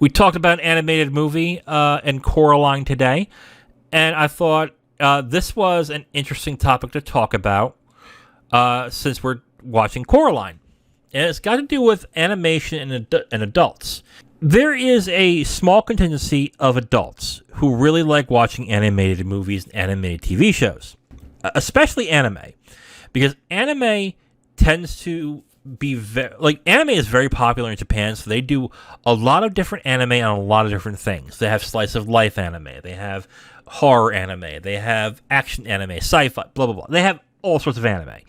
We talked about an animated movie in Coraline today, and I thought this was an interesting topic to talk about since we're watching Coraline. And it's got to do with animation and adults. There is a small contingency of adults who really like watching animated movies and animated TV shows, especially anime, because anime tends to be anime is very popular in Japan, so they do a lot of different anime on a lot of different things. They have slice of life anime, they have horror anime, they have action anime, sci-fi, blah blah blah. They have all sorts of anime.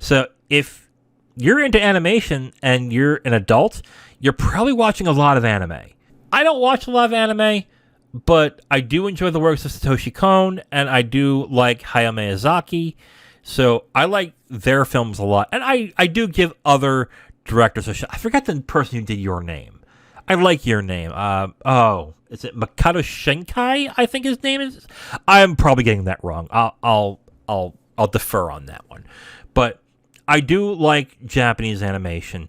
So if you're into animation and you're an adult, you're probably watching a lot of anime. I don't watch a lot of anime, but I do enjoy the works of Satoshi Kon, and I do like Hayao Miyazaki. So I like their films a lot. And I do give other directors a shot. I forgot the person who did Your Name. I like Your Name. Is it Makoto Shinkai? I think his name is. I'm probably getting that wrong. I'll defer on that one. But I do like Japanese animation.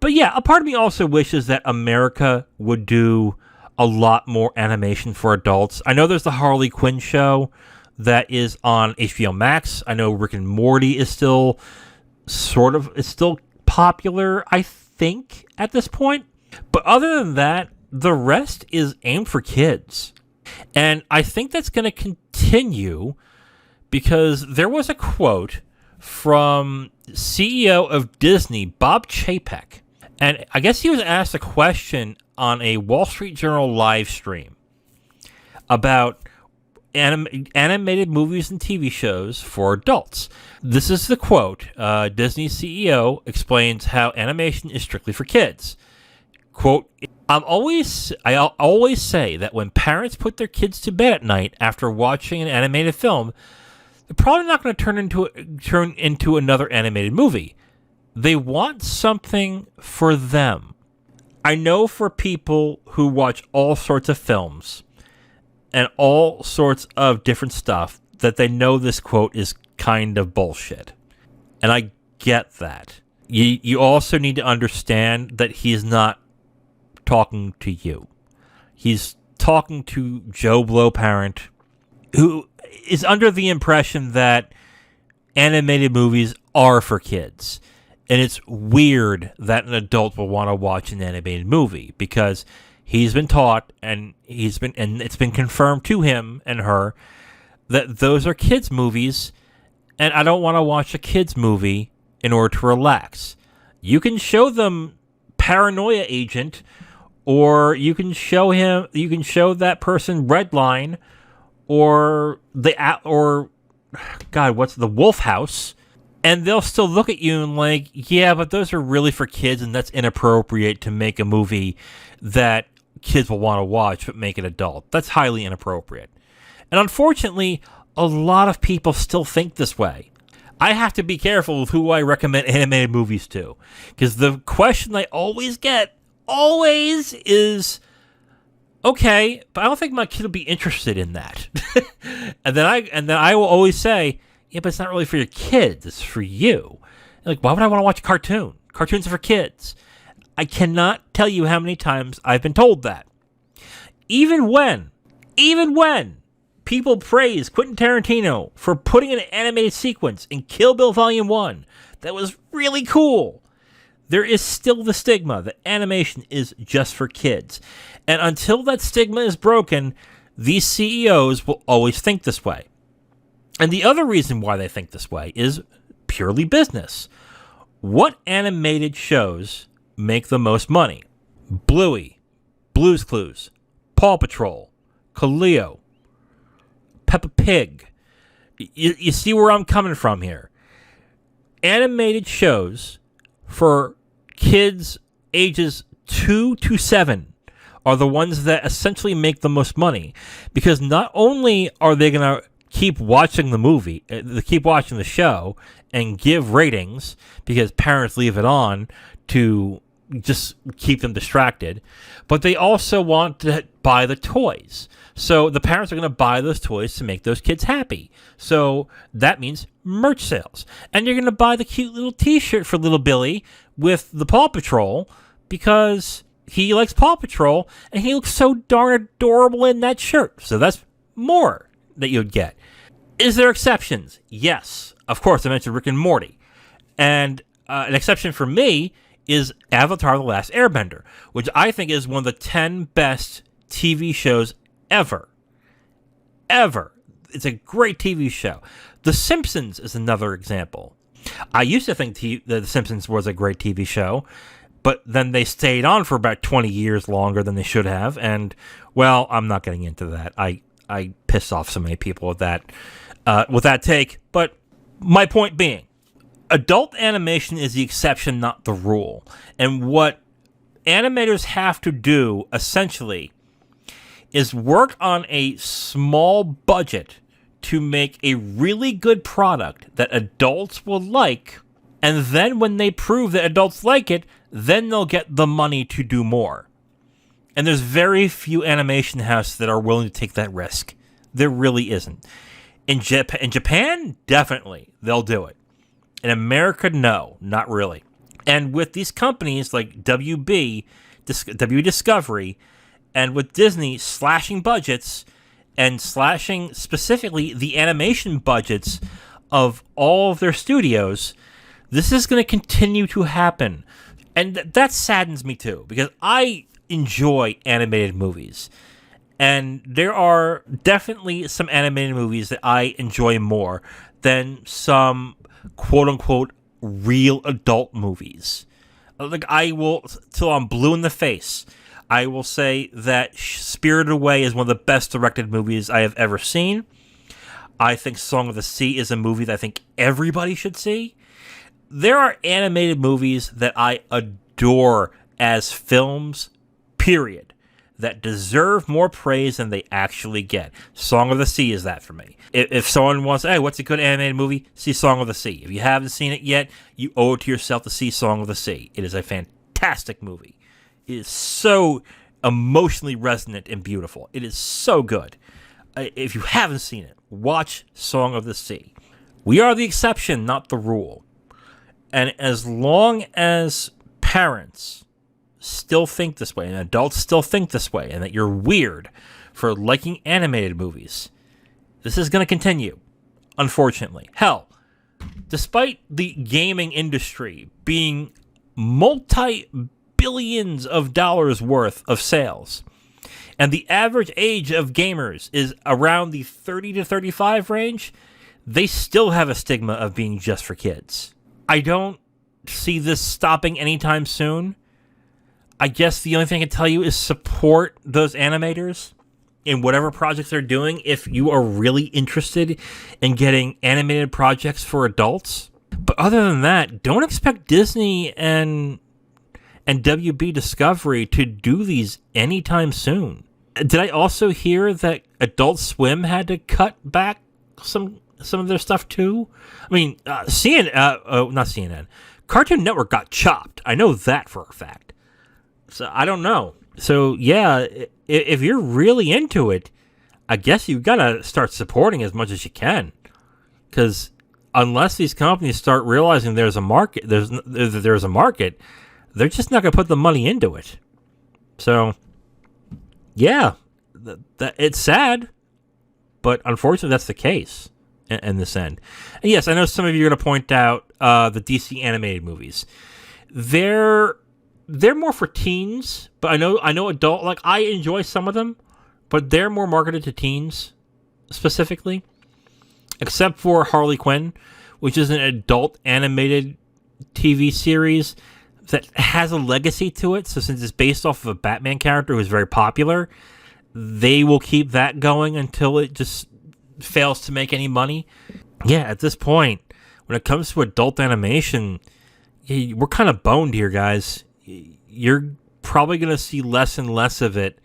But yeah, a part of me also wishes that America would do a lot more animation for adults. I know there's the Harley Quinn show that is on HBO Max. I know Rick and Morty is still still popular, I think, at this point. But other than that, the rest is aimed for kids. And I think that's going to continue because there was a quote from CEO of Disney, Bob Chapek. And I guess he was asked a question on a Wall Street Journal live stream about animated movies and TV shows for adults. This is the quote. Disney CEO explains how animation is strictly for kids. Quote, I always say that when parents put their kids to bed at night after watching an animated film, they're probably not going to turn into another animated movie. They want something for them. I know for people who watch all sorts of films and all sorts of different stuff that they know this quote is kind of bullshit. And I get that. You also need to understand that he's not talking to you. He's talking to Joe Blow parent who is under the impression that animated movies are for kids. And it's weird that an adult will want to watch an animated movie because he's been taught and it's been confirmed to him and her that those are kids' movies, and I don't want to watch a kids' movie in order to relax. You can show them Paranoia Agent, or you can show that person Redline, or what's the Wolf House, and they'll still look at you and like, yeah, but those are really for kids, and that's inappropriate to make a movie that kids will want to watch, but make it adult. That's highly inappropriate. And unfortunately, a lot of people still think this way. I have to be careful with who I recommend animated movies to, because the question I always get, is, okay, but I don't think my kid will be interested in that. and then I will always say, yeah, but it's not really for your kids, it's for you. Like, why would I want to watch a cartoon? Cartoons are for kids. I cannot tell you how many times I've been told that. Even when people praise Quentin Tarantino for putting an animated sequence in Kill Bill Volume 1 that was really cool, there is still the stigma that animation is just for kids. And until that stigma is broken, these CEOs will always think this way. And the other reason why they think this way is purely business. What animated shows make the most money? Bluey, Blue's Clues, Paw Patrol, Cleo, Peppa Pig. You see where I'm coming from here. Animated shows for kids ages 2 to 7 are the ones that essentially make the most money, because not only are they going to keep watching the movie, keep watching the show and give ratings because parents leave it on to just keep them distracted, but they also want to buy the toys. So the parents are going to buy those toys to make those kids happy. So that means merch sales. And you're going to buy the cute little t-shirt for little Billy with the Paw Patrol because he likes Paw Patrol, and he looks so darn adorable in that shirt. So that's more that you'd get. Is there exceptions? Yes. Of course, I mentioned Rick and Morty. And an exception for me is Avatar: The Last Airbender, which I think is one of the 10 best TV shows ever. Ever. It's a great TV show. The Simpsons is another example. I used to think The Simpsons was a great TV show, but then they stayed on for about 20 years longer than they should have, and, well, I'm not getting into that. I pissed off so many people with that take, but my point being, adult animation is the exception, not the rule. And what animators have to do, essentially, is work on a small budget to make a really good product that adults will like, and then when they prove that adults like it, then they'll get the money to do more. And there's very few animation houses that are willing to take that risk. There really isn't. In Japan, definitely, they'll do it. In America, no, not really. And with these companies like WB Discovery, and with Disney slashing budgets, and slashing specifically the animation budgets of all of their studios, this is going to continue to happen. And that saddens me too, because I enjoy animated movies. And there are definitely some animated movies that I enjoy more than some quote-unquote real adult movies. Like, I will, till I'm blue in the face, I will say that Spirited Away is one of the best directed movies I have ever seen. I think Song of the Sea is a movie that I think everybody should see. There are animated movies that I adore as films, period, that deserve more praise than they actually get. Song of the Sea is that for me. If someone wants, hey, what's a good animated movie? See Song of the Sea. If you haven't seen it yet, you owe it to yourself to see Song of the Sea. It is a fantastic movie. It is so emotionally resonant and beautiful. It is so good. If you haven't seen it, watch Song of the Sea. We are the exception, not the rule. And as long as parents still think this way, and adults still think this way, and that you're weird for liking animated movies, this is going to continue, unfortunately. Hell, despite the gaming industry being multi-billions of dollars worth of sales, and the average age of gamers is around the 30 to 35 range, they still have a stigma of being just for kids. I don't see this stopping anytime soon. I guess the only thing I can tell you is support those animators in whatever projects they're doing if you are really interested in getting animated projects for adults. But other than that, don't expect Disney and WB Discovery to do these anytime soon. Did I also hear that Adult Swim had to cut back some of their stuff too? I mean, not CNN. Cartoon Network got chopped. I know that for a fact. So I don't know. So yeah, if you're really into it, I guess you gotta start supporting as much as you can. Because unless these companies start realizing there's a market, there's a market, they're just not gonna put the money into it. So yeah, it's sad, but unfortunately that's the case in this end. And yes, I know some of you are gonna point out the DC animated movies. They're more for teens, but I know adult, like, I enjoy some of them, but they're more marketed to teens specifically, except for Harley Quinn, which is an adult animated TV series that has a legacy to it. So since it's based off of a Batman character who's very popular, they will keep that going until it just fails to make any money. Yeah, at this point, when it comes to adult animation, we're kind of boned here, guys. You're probably going to see less and less of it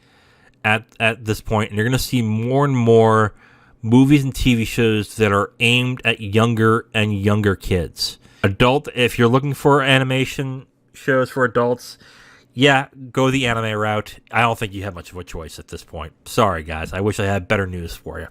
at this point, and you're going to see more and more movies and TV shows that are aimed at younger and younger kids. If you're looking for animation shows for adults, yeah, go the anime route. I don't think you have much of a choice at this point. Sorry, guys. I wish I had better news for you.